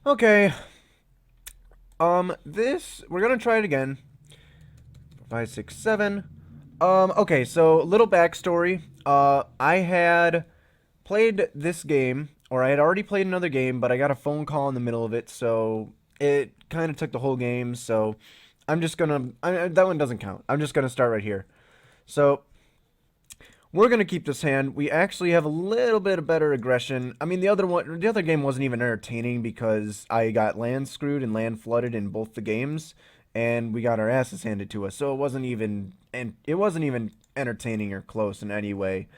Okay. We're gonna try it again. 5, 6, 7. Okay, so little backstory. I had played this game, or I had already played another game, but I got a phone call in the middle of it, so it kind of took the whole game, so I'm just gonna, that one doesn't count. I'm just gonna start right here. So, we're gonna keep this hand. We actually have a little bit of better aggression. I mean, the other game wasn't even entertaining because I got land screwed and land flooded in both the games, and we got our asses handed to us. So it wasn't even entertaining or close in any way.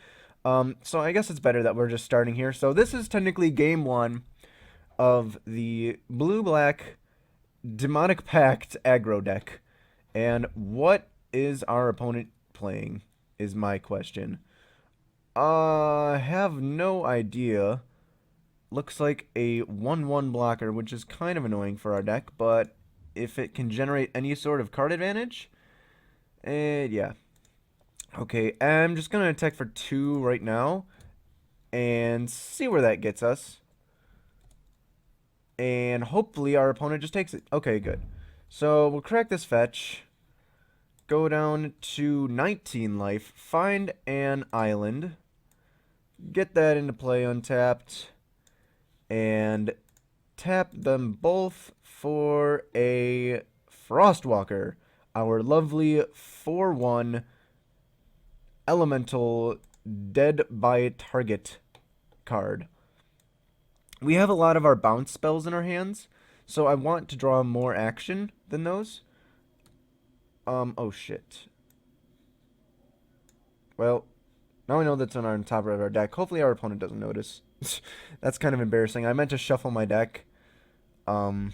So I guess it's better that we're just starting here. So this is technically game one of the blue-black demonic pact aggro deck, and what is our opponent playing? Is my question. I have no idea. Looks like a 1/1 blocker, which is kind of annoying for our deck, but if it can generate any sort of card advantage, yeah. Okay, I'm just gonna attack for 2 right now and see where that gets us. And hopefully our opponent just takes it. Okay, good. So we'll crack this fetch, go down to 19 life, find an island, get that into play untapped, and tap them both for a Frostwalker, our lovely 4/1 elemental dead by target card. We have a lot of our bounce spells in our hands, so I want to draw more action than those. Oh shit. Well, now we know that's on top of our deck. Hopefully our opponent doesn't notice. That's kind of embarrassing. I meant to shuffle my deck. Um,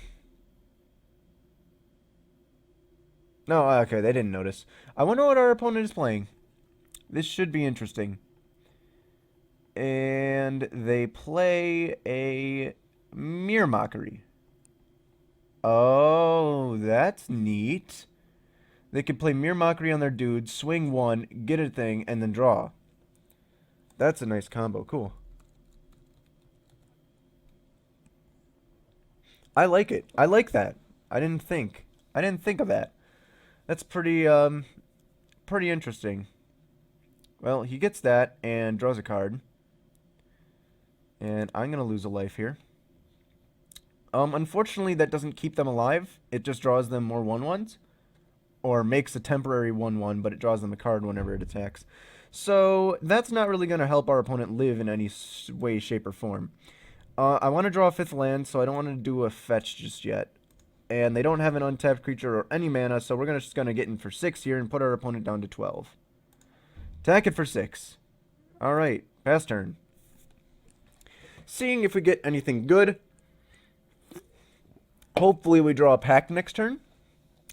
no, okay, they didn't notice. I wonder what our opponent is playing. This should be interesting. And they play a Mere Mockery. Oh, that's neat. They could play Mere Mockery on their dude, swing 1, get a thing, and then draw. That's a nice combo. Cool. I like it. I like that. I didn't think. I didn't think of that. That's pretty interesting. Well, he gets that and draws a card. And I'm going to lose a life here. Unfortunately, that doesn't keep them alive. It just draws them more 1/1s. Or makes a temporary 1/1, but it draws them a card whenever it attacks. So, that's not really going to help our opponent live in any way, shape, or form. I want to draw a 5th land, so I don't want to do a fetch just yet. And they don't have an untapped creature or any mana, so we're just going to get in for 6 here and put our opponent down to 12. Attack it for 6. Alright, pass turn. Seeing if we get anything good. Hopefully we draw a Pact next turn.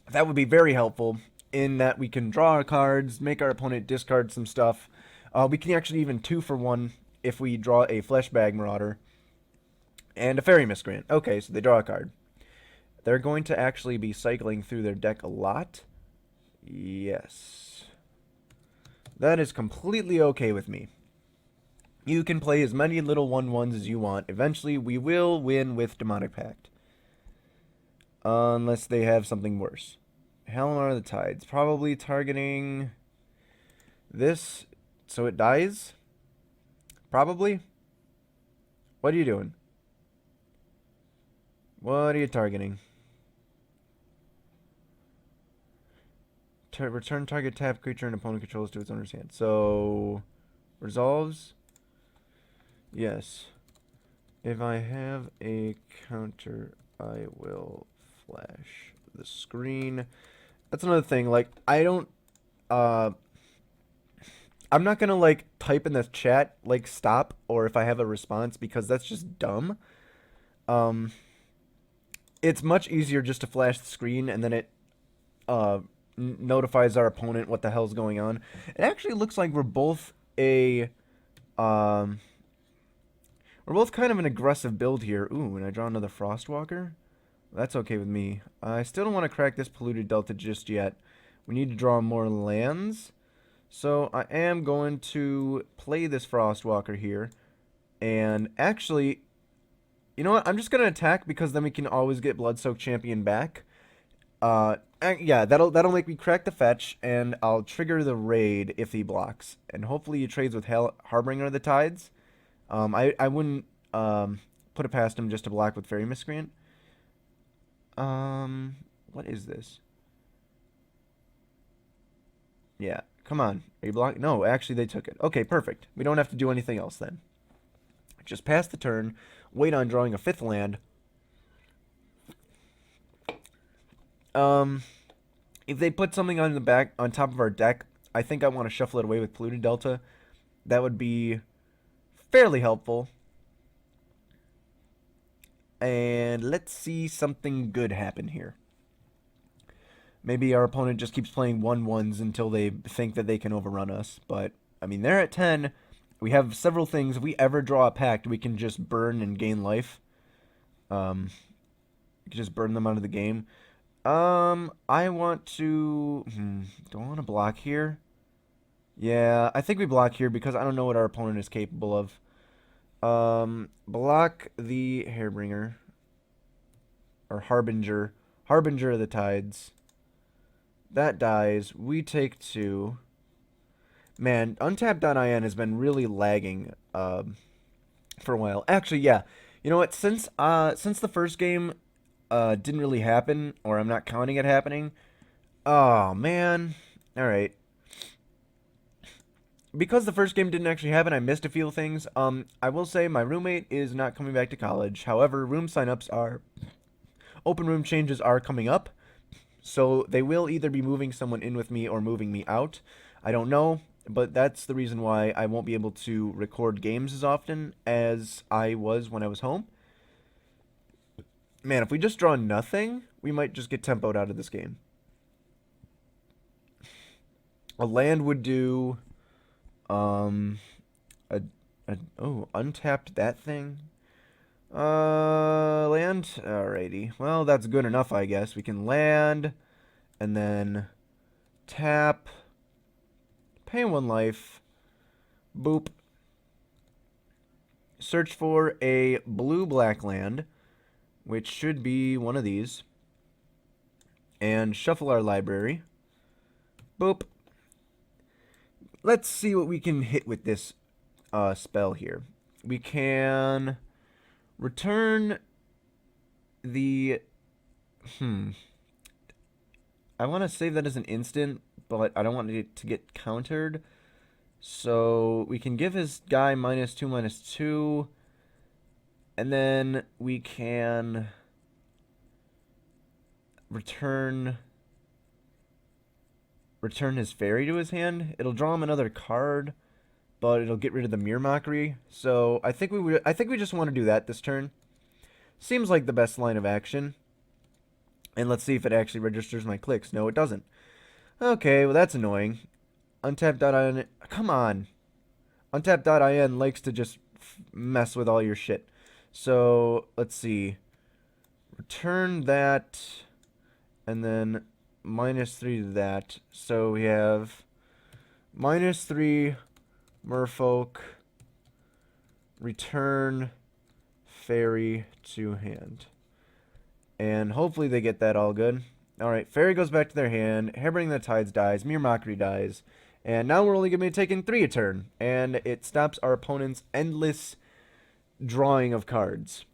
That would be very helpful in that we can draw our cards, make our opponent discard some stuff. We can actually even 2 for 1 if we draw a Fleshbag Marauder and a Fairy Miscreant. Okay, so they draw a card. They're going to actually be cycling through their deck a lot. Yes. That is completely okay with me. You can play as many little 1/1s as you want. Eventually, we will win with Demonic Pact. Unless they have something worse. Halimar of the Tides. Probably targeting this so it dies. Probably. What are you doing? What are you targeting? Return target tap creature and opponent controls to its owner's hand. So, resolves. Yes. If I have a counter, I will flash the screen. That's another thing. Like, I'm not gonna like type in the chat like stop or if I have a response because that's just dumb. Um, it's much easier just to flash the screen and then it notifies our opponent what the hell's going on. It actually looks like um we're both kind of an aggressive build here. Ooh, and I draw another Frostwalker. That's okay with me. I still don't want to crack this Polluted Delta just yet. We need to draw more lands. So I am going to play this Frostwalker here. And actually, You know what? I'm just gonna attack because then we can always get Blood-Soaked Champion back. Yeah, that'll make me crack the fetch, and I'll trigger the raid if he blocks. And hopefully he trades with Harbinger of the Tides. I wouldn't put it past him just to block with Fairy Miscreant. What is this? Yeah, come on. Are you blocking? No, actually they took it. Okay, perfect. We don't have to do anything else then. Just pass the turn, wait on drawing a 5th land. If they put something on the back, on top of our deck, I think I want to shuffle it away with Polluted Delta. That would be fairly helpful. And let's see something good happen here. Maybe our opponent just keeps playing 1/1s until they think that they can overrun us. But, I mean, they're at 10. We have several things. If we ever draw a Pact, we can just burn and gain life. We can just burn them out of the game. I want to... do I want to block here? Yeah, I think we block here because I don't know what our opponent is capable of. Block the Hairbringer. Or Harbinger. Harbinger of the Tides. That dies. We take 2. Man, Untap.in has been really lagging for a while. Actually, yeah. You know what? Since the first game didn't really happen, or I'm not counting it happening. Oh, man. All right. Because the first game didn't actually happen, I missed a few things. I will say my roommate is not coming back to college. However, room signups are... Open room changes are coming up. So they will either be moving someone in with me or moving me out. I don't know, but that's the reason why I won't be able to record games as often as I was when I was home. Man, if we just draw nothing, we might just get tempoed out of this game. A land would do... untapped that thing. Land? Alrighty. Well, that's good enough, I guess. We can land, and then tap, pay 1 life, boop, search for a blue-black land, which should be one of these, and shuffle our library, boop. Let's see what we can hit with this spell here. We can... return the... I want to save that as an instant, but I don't want it to get countered. So we can give his guy -2/-2. And then we can return his fairy to his hand. It'll draw him another card, but it'll get rid of the Mirror Mockery. So I think we just want to do that this turn. Seems like the best line of action. And let's see if it actually registers my clicks. No, it doesn't. Okay, well that's annoying. Untap.in, come on. Untap.in likes to just mess with all your shit. So let's see. Return that, and then -3 to that. So we have -3. Merfolk, return fairy to hand. And hopefully they get that all good. Alright, fairy goes back to their hand, Hairbringer the Tides dies, Mirror Mockery dies, and now we're only going to be taking 3 a turn, and it stops our opponent's endless drawing of cards.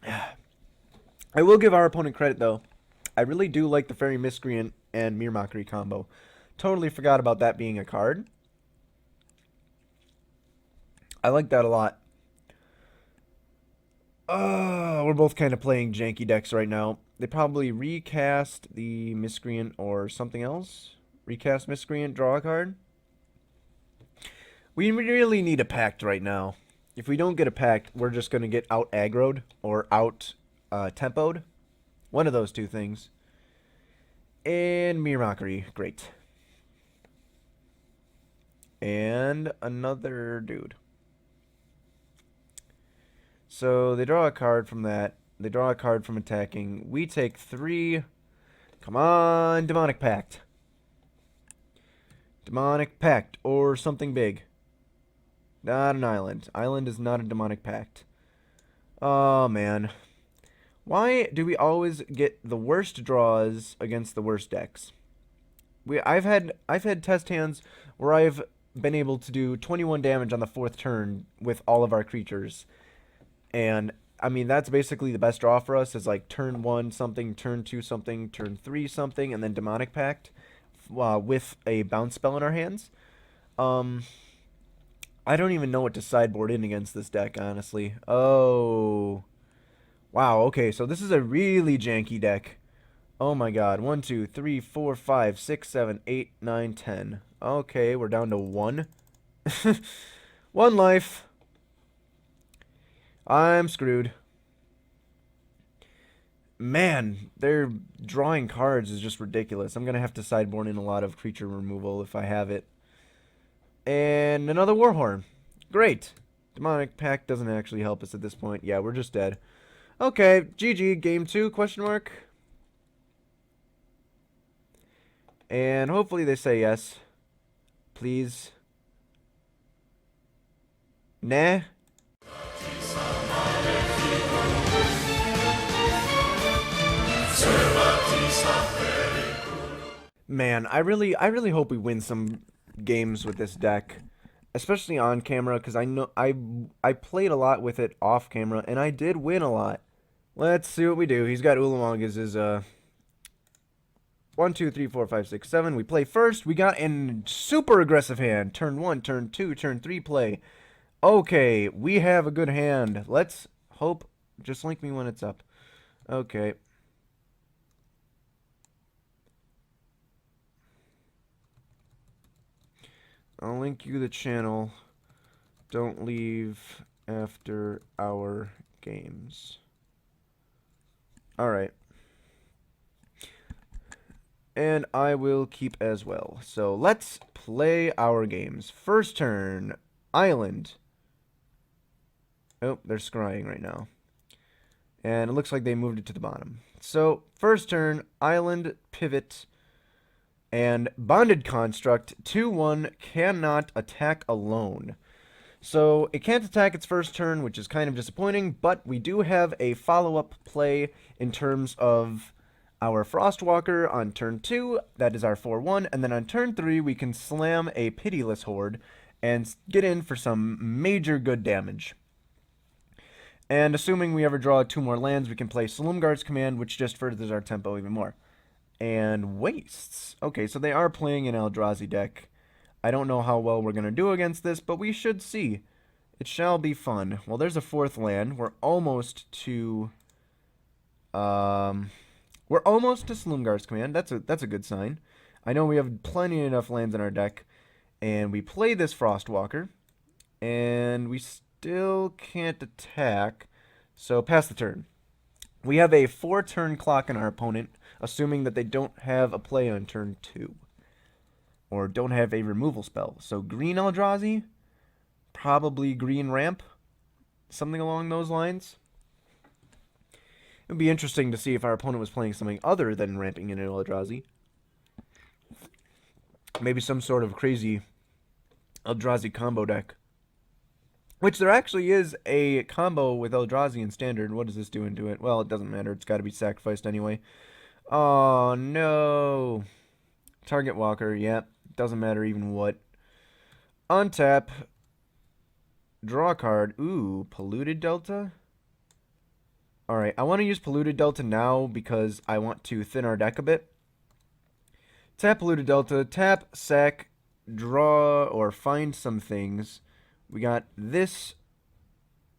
I will give our opponent credit, though. I really do like the Fairy Miscreant and Mirror Mockery combo. Totally forgot about that being a card. I like that a lot. We're both kind of playing janky decks right now. They probably recast the Miscreant or something else. Recast Miscreant, draw a card. We really need a Pact right now. If we don't get a Pact, we're just going to get out aggroed or out tempoed. One of those two things. And Mirror Mockery, great. And another dude. So they draw a card from that. They draw a card from attacking. We take 3. Come on, Demonic Pact. Demonic Pact or something big. Not an island. Island is not a demonic pact. Oh, man. Why do we always get the worst draws against the worst decks? I've had test hands where I've been able to do 21 damage on the 4th turn with all of our creatures. And I mean that's basically the best draw for us is like turn 1 something, turn 2 something, turn 3 something, and then Demonic Pact with a bounce spell in our hands. I don't even know what to sideboard in against this deck, honestly. Oh. Wow, okay, so this is a really janky deck. Oh my god. 1, 2, 3, 4, 5, 6, 7, 8, 9, 10. Okay, we're down to 1. 1 life. I'm screwed. Man, their drawing cards is just ridiculous. I'm going to have to sideboard in a lot of creature removal if I have it. And another Warhorn. Great. Demonic Pact doesn't actually help us at this point. Yeah, we're just dead. Okay, GG, game 2, question mark. And hopefully they say yes. Please. Nah. Man, I really hope we win some games with this deck, especially on camera, because I know I played a lot with it off camera, and I did win a lot. Let's see what we do. He's got Ulamog as his 1, 2, 3, 4, 5, 6, 7. We play first. We got a super aggressive hand. Turn 1, turn 2, turn 3 play. Okay, we have a good hand. Let's hope. Just link me when it's up. Okay. I'll link you the channel. Don't leave after our games. Alright. And I will keep as well. So let's play our games. First turn, Island. Oh, they're scrying right now. And it looks like they moved it to the bottom. So, first turn, Island, Pivot, and Bonded Construct, 2-1, cannot attack alone. So, it can't attack its first turn, which is kind of disappointing, but we do have a follow-up play in terms of our Frostwalker on turn 2, that is our 4-1, and then on turn 3, we can slam a Pitiless Horde and get in for some major good damage. And assuming we ever draw 2 more lands, we can play Slumguard's Command, which just furthers our tempo even more. And Wastes. Okay, so they are playing an Eldrazi deck. I don't know how well we're going to do against this, but we should see. It shall be fun. Well, there's a 4th land. We're almost to... Slumguard's Command. That's a good sign. I know we have plenty enough lands in our deck. And we play this Frostwalker. And we still can't attack, so pass the turn. We have a 4-turn clock on our opponent, assuming that they don't have a play on turn 2, or don't have a removal spell. So green Eldrazi, probably green ramp, something along those lines. It would be interesting to see if our opponent was playing something other than ramping in an Eldrazi. Maybe some sort of crazy Eldrazi combo deck. Which there actually is a combo with Eldrazi in Standard. What does this do into it? Well, it doesn't matter. It's got to be sacrificed anyway. Oh, no. Target Walker. Yep. Doesn't matter even what. Untap. Draw a card. Ooh, Polluted Delta? Alright, I want to use Polluted Delta now because I want to thin our deck a bit. Tap Polluted Delta. Tap, sack, draw, or find some things. We got this,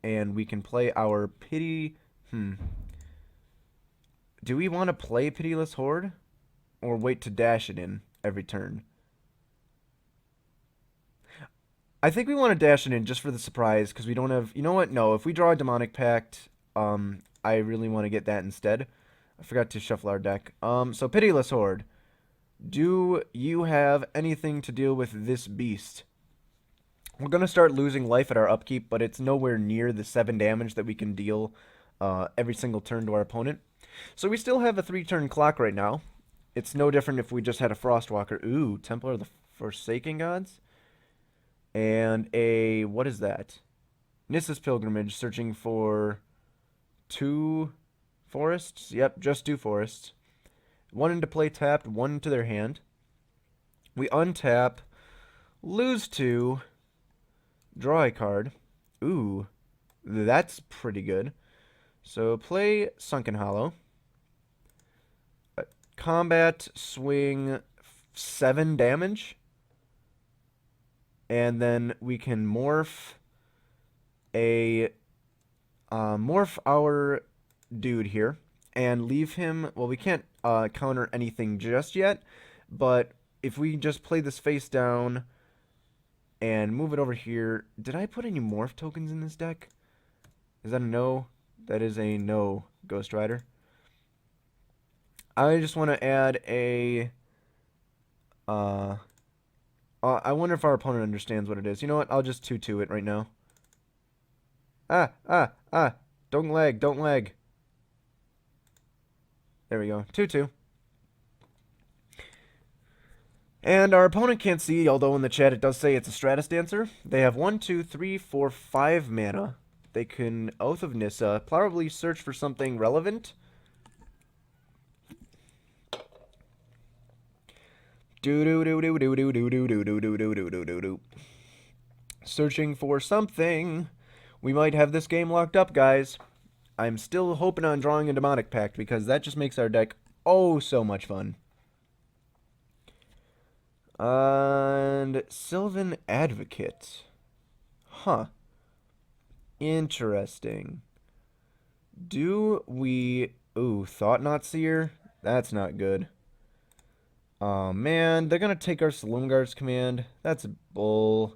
and we can play our Pity... Do we want to play Pitiless Horde? Or wait to dash it in every turn? I think we want to dash it in just for the surprise, because we don't have... You know what? No, if we draw a Demonic Pact, I really want to get that instead. I forgot to shuffle our deck. So Pitiless Horde. Do you have anything to deal with this beast? We're going to start losing life at our upkeep, but it's nowhere near the 7 damage that we can deal every single turn to our opponent. So we still have a 3-turn clock right now. It's no different if we just had a Frostwalker. Ooh, Templar of the Forsaken Gods? And a, what is that? Nissa's Pilgrimage, searching for 2 forests. Yep, just 2 forests. 1 into play tapped, 1 into their hand. We untap, lose 2, draw a card. Ooh, that's pretty good. So play Sunken Hollow. Combat, swing 7 damage. And then we can morph our dude here and leave him. Well, we can't counter anything just yet, but if we just play this face down and move it over here. Did I put any morph tokens in this deck? Is that a no? That is a no, Ghost Rider. I just want to add a I wonder if our opponent understands what it is. You know what? I'll just 2-2 it right now. Don't lag, don't lag. There we go. 2-2. And our opponent can't see, although in the chat it does say it's a Stratus Dancer. They have 1, 2, 3, 4, 5 mana. They can Oath of Nissa, probably search for something relevant. Searching for something. We might have this game locked up, guys. I'm still hoping on drawing a Demonic Pact because that just makes our deck oh so much fun. And Sylvan Advocate. Huh. Interesting. Do we... Ooh, Thought Not Seer? That's not good. Oh man, they're gonna take our Silumgar's command. That's bull.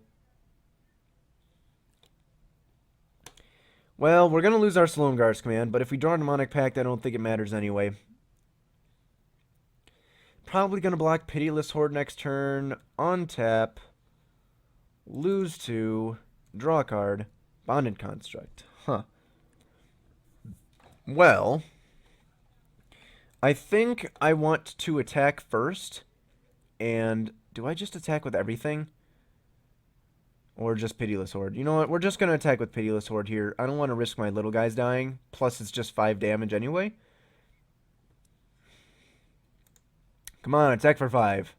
Well, we're gonna lose our Silumgar's command, but if we draw a Demonic Pact, I don't think it matters anyway. Probably gonna block Pitiless Horde next turn, untap, lose 2, draw a card, Bonded Construct. Huh. Well, I think I want to attack first, and do I just attack with everything? Or just Pitiless Horde? You know what, we're just gonna attack with Pitiless Horde here. I don't want to risk my little guys dying, plus it's just 5 damage anyway. Come on, attack for 5.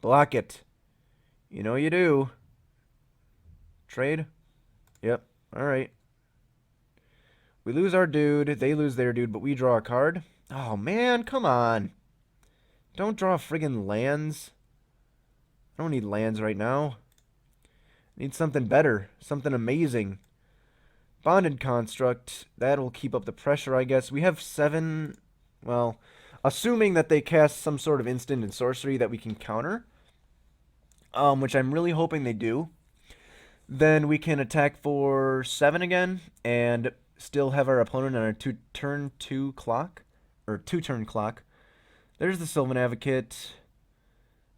Block it. You know you do. Trade? Yep. Alright. We lose our dude. They lose their dude, but we draw a card. Oh, man, come on. Don't draw friggin' lands. I don't need lands right now. I need something better. Something amazing. Bonded Construct. That'll keep up the pressure, I guess. We have 7... Well... Assuming that they cast some sort of instant and sorcery that we can counter, which I'm really hoping they do, then we can attack for 7 again and still have our opponent on a 2-turn clock. There's the Sylvan Advocate.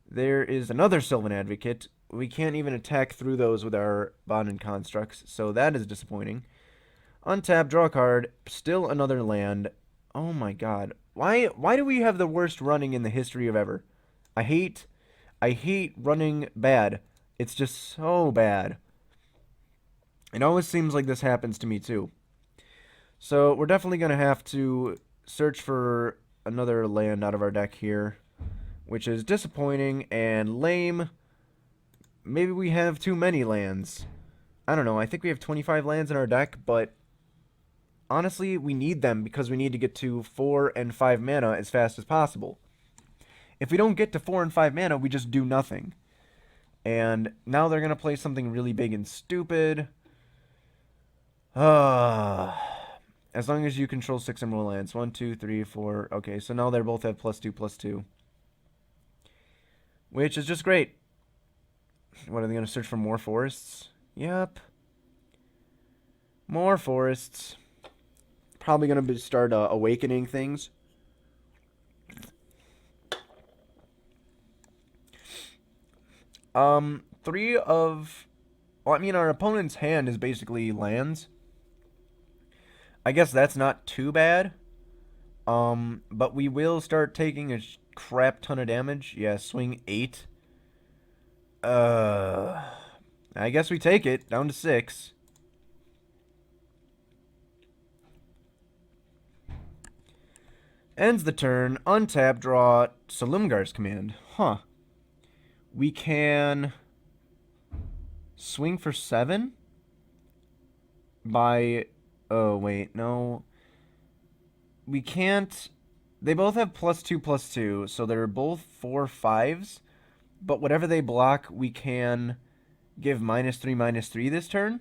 There is another Sylvan Advocate. We can't even attack through those with our Bonded Constructs, so that is disappointing. Untap, draw a card, still another land. Oh my god. Why do we have the worst running in the history of ever? I hate running bad. It's just so bad. It always seems like this happens to me too. So we're definitely going to have to search for another land out of our deck here, which is disappointing and lame. Maybe we have too many lands. I don't know. I think we have 25 lands in our deck, but honestly, we need them because we need to get to 4 and 5 mana as fast as possible. If we don't get to 4 and 5 mana, we just do nothing. And now they're going to play something really big and stupid. As long as you control 6 or more lands. 1, 2, 3, 4. Okay, so now they both have +2/+2. Which is just great. What, are they going to search for more forests? Yep. More forests. Probably going to start awakening things. Three of... Well, I mean, our opponent's hand is basically lands. I guess that's not too bad. But we will start taking a crap ton of damage. Yeah, swing 8. Uh, I guess we take it down to 6. Ends the turn. Untap, draw Salumgar's command. Huh. We can swing for 7 by... Oh, wait, no. We can't... They both have +2/+2, so they're both 4/5s. But whatever they block, we can give -3/-3 this turn.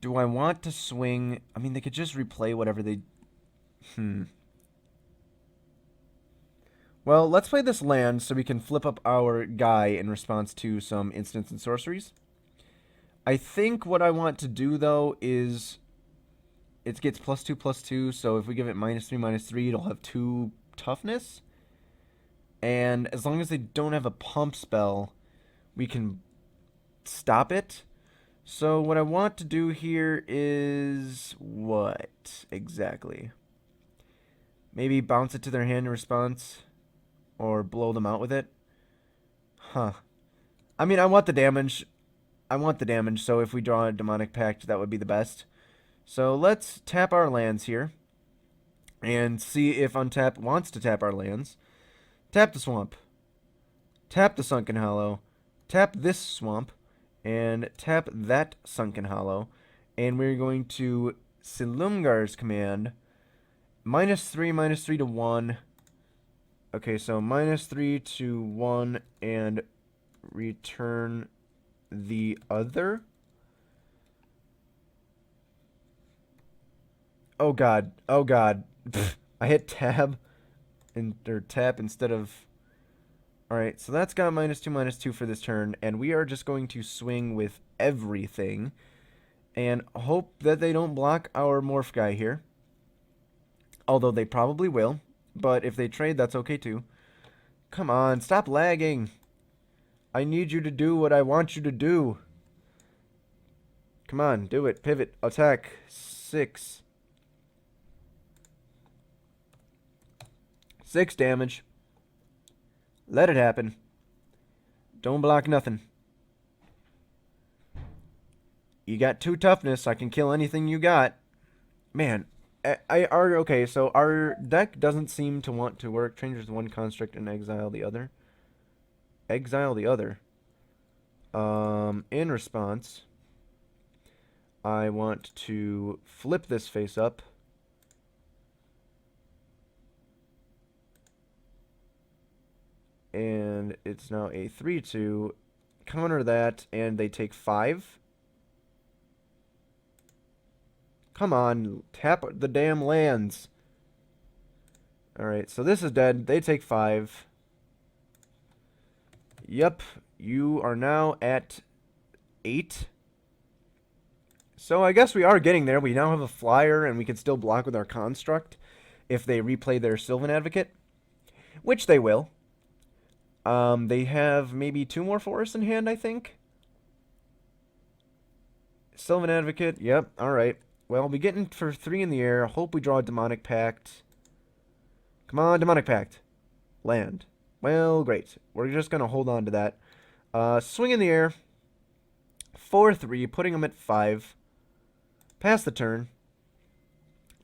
Do I want to swing? I mean, they could just replay whatever they... Well, let's play this land so we can flip up our guy in response to some instants and sorceries. I think what I want to do, though, is... It gets +2/+2, so if we give it -3/-3, it'll have 2 toughness. And as long as they don't have a pump spell, we can stop it. So what I want to do here is... What exactly? Maybe bounce it to their hand in response? Or blow them out with it? Huh. I mean, I want the damage. So if we draw a Demonic Pact, that would be the best. So let's tap our lands here. And see if Untap wants to tap our lands. Tap the Swamp. Tap the Sunken Hollow. Tap this Swamp. And tap that Sunken Hollow. And we're going to Silumgar's command. -3/-3 to 1. Okay, so -3 to 1 and return the other. Oh god. Oh god. I hit tab or tap instead of... Alright, so that's got -2/-2 for this turn, and we are just going to swing with everything and hope that they don't block our morph guy here. Although they probably will, but if they trade, that's okay too. Come on, stop lagging. I need you to do what I want you to do. Come on, do it. Pivot. Attack. 6. 6 damage. Let it happen. Don't block nothing. You got 2 toughness. I can kill anything you got. Man, okay, so our deck doesn't seem to want to work. Changes one construct and exile the other. Exile the other. In response, I want to flip this face up. And it's now a 3/2. Counter that, and they take 5. Come on, tap the damn lands. Alright, so this is dead. They take 5. Yep, you are now at 8. So I guess we are getting there. We now have a flyer, and we can still block with our construct if they replay their Sylvan Advocate, which they will. They have maybe 2 more forests in hand, I think. Sylvan Advocate, yep, alright. Well, we'll be getting for 3 in the air. Hope we draw a Demonic Pact. Come on, Demonic Pact. Land. Well, great. We're just going to hold on to that. Swing in the air. 4/3, putting them at 5. Pass the turn.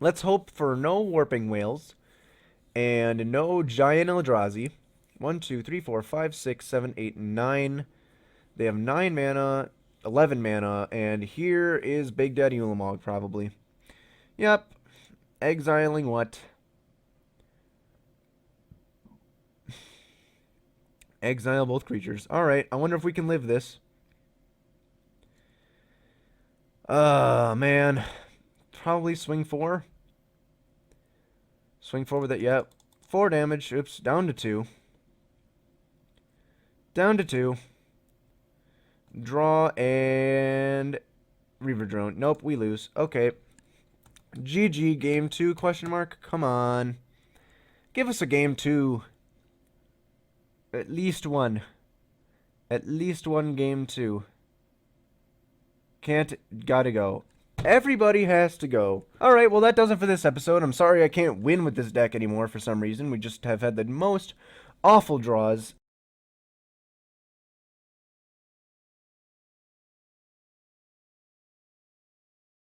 Let's hope for no Warping Whales. And no Giant Eldrazi. 1, 2, 3, 4, 5, 6, 7, 8, 9. They have 9 mana, 11 mana, and here is Big Daddy Ulamog, probably. Yep. Exiling what? Exile both creatures. Alright, I wonder if we can live this. Man. Probably swing 4. Swing 4 with it, yep. 4 damage. Oops, down to 2. Down to 2. Draw and... Reaver Drone. Nope, we lose. Okay. GG, game 2, question mark? Come on. Give us a game 2. At least one. At least one game 2. Can't. Gotta go. Everybody has to go. Alright, well that does it for this episode. I'm sorry I can't win with this deck anymore for some reason. We just have had the most awful draws